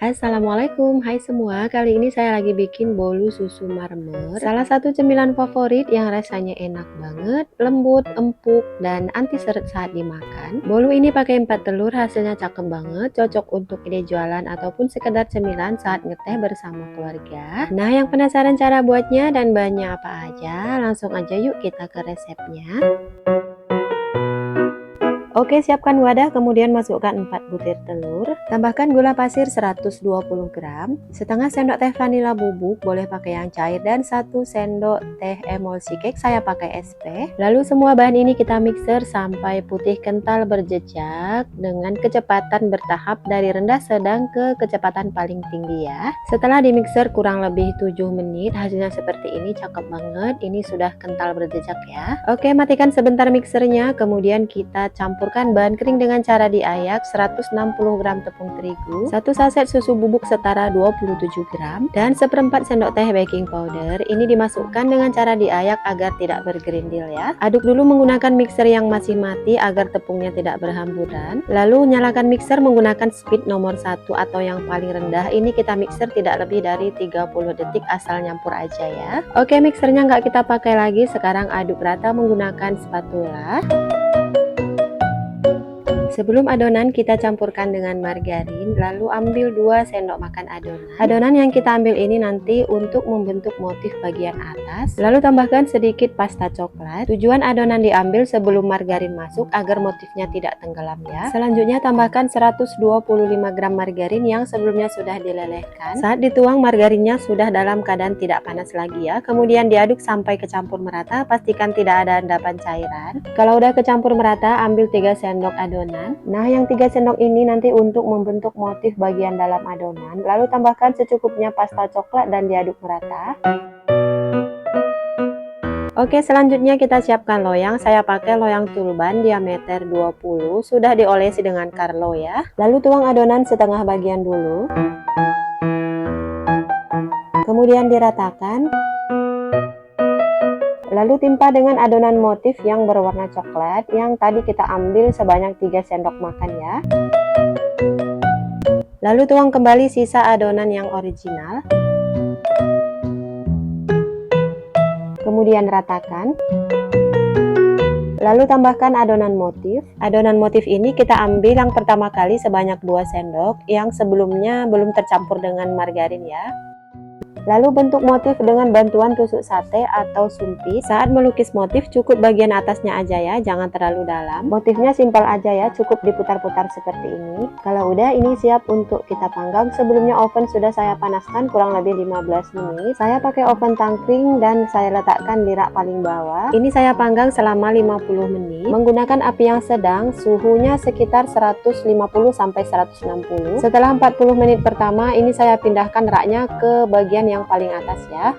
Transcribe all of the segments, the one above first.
Assalamualaikum, hai semua. Kali ini saya lagi bikin bolu susu marmer. Salah satu cemilan favorit yang rasanya enak banget, lembut, empuk, dan anti seret saat dimakan. Bolu ini pakai 4 telur, hasilnya cakep banget, cocok untuk ide jualan ataupun sekedar cemilan saat ngeteh bersama keluarga. Nah, yang penasaran cara buatnya dan bahannya apa aja, langsung aja yuk kita ke resepnya. Oke, siapkan wadah, kemudian masukkan 4 butir telur, tambahkan gula pasir 120 gram, setengah sendok teh vanila bubuk, boleh pakai yang cair, dan 1 sendok teh emulsi cake, saya pakai SP. Lalu semua bahan ini kita mixer sampai putih kental berjejak dengan kecepatan bertahap dari rendah sedang ke kecepatan paling tinggi ya. Setelah dimixer kurang lebih 7 menit, hasilnya seperti ini, cakep banget, ini sudah kental berjejak ya. Oke, matikan sebentar mixernya, kemudian kita campurkan bahan kering dengan cara diayak, 160 gram tepung terigu, 1 saset susu bubuk setara 27 gram, dan seperempat sendok teh baking powder. Ini dimasukkan dengan cara diayak agar tidak bergerindil ya. Aduk dulu menggunakan mixer yang masih mati agar tepungnya tidak berhamburan. Lalu nyalakan mixer menggunakan speed nomor 1 atau yang paling rendah. Ini kita mixer tidak lebih dari 30 detik asal nyampur aja ya. Oke, mixernya nggak kita pakai lagi, sekarang aduk rata menggunakan spatula. Sebelum adonan kita campurkan dengan margarin, lalu ambil 2 sendok makan adonan. Adonan yang kita ambil ini nanti untuk membentuk motif bagian atas. Lalu tambahkan sedikit pasta coklat. Tujuan adonan diambil sebelum margarin masuk agar motifnya tidak tenggelam ya. Selanjutnya tambahkan 125 gram margarin yang sebelumnya sudah dilelehkan. Saat dituang margarinnya sudah dalam keadaan tidak panas lagi ya. Kemudian diaduk sampai kecampur merata, pastikan tidak ada endapan cairan. Kalau udah kecampur merata, ambil 3 sendok adonan. Nah, yang 3 sendok ini nanti untuk membentuk motif bagian dalam adonan. Lalu tambahkan secukupnya pasta coklat dan diaduk merata. Oke, selanjutnya kita siapkan loyang. Saya pakai loyang tulban diameter 20, sudah diolesi dengan Carlo ya. Lalu tuang adonan setengah bagian dulu. Kemudian diratakan. Lalu timpa dengan adonan motif yang berwarna coklat yang tadi kita ambil sebanyak 3 sendok makan ya. Lalu tuang kembali sisa adonan yang original. Kemudian ratakan. Lalu tambahkan adonan motif. Adonan motif ini kita ambil yang pertama kali sebanyak 2 sendok yang sebelumnya belum tercampur dengan margarin ya. Lalu bentuk motif dengan bantuan tusuk sate atau sumpi. Saat melukis motif cukup bagian atasnya aja ya, jangan terlalu dalam. Motifnya simpel aja ya, cukup diputar-putar seperti ini. Kalau udah, ini siap untuk kita panggang. Sebelumnya oven sudah saya panaskan kurang lebih 15 menit. Saya pakai oven tangkring dan saya letakkan di rak paling bawah. Ini saya panggang selama 50 menit menggunakan api yang sedang, suhunya sekitar 150 sampai 160. Setelah 40 menit pertama, ini saya pindahkan raknya ke bagian yang paling atas ya.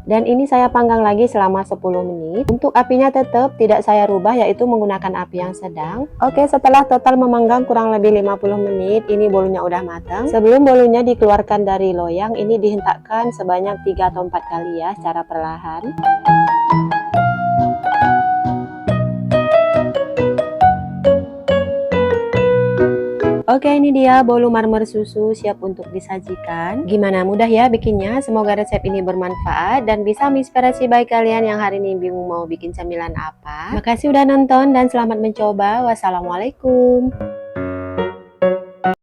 Dan ini saya panggang lagi selama 10 menit. Untuk apinya tetap tidak saya rubah, yaitu menggunakan api yang sedang. Oke, setelah total memanggang kurang lebih 50 menit, ini bolunya udah matang. Sebelum bolunya dikeluarkan dari loyang, ini dihentakkan sebanyak 3 atau 4 kali ya, secara perlahan. Oke, ini dia bolu marmer susu siap untuk disajikan. Gimana, mudah ya bikinnya? Semoga resep ini bermanfaat dan bisa menginspirasi bagi kalian yang hari ini bingung mau bikin cemilan apa. Makasih udah nonton dan selamat mencoba. Wassalamualaikum.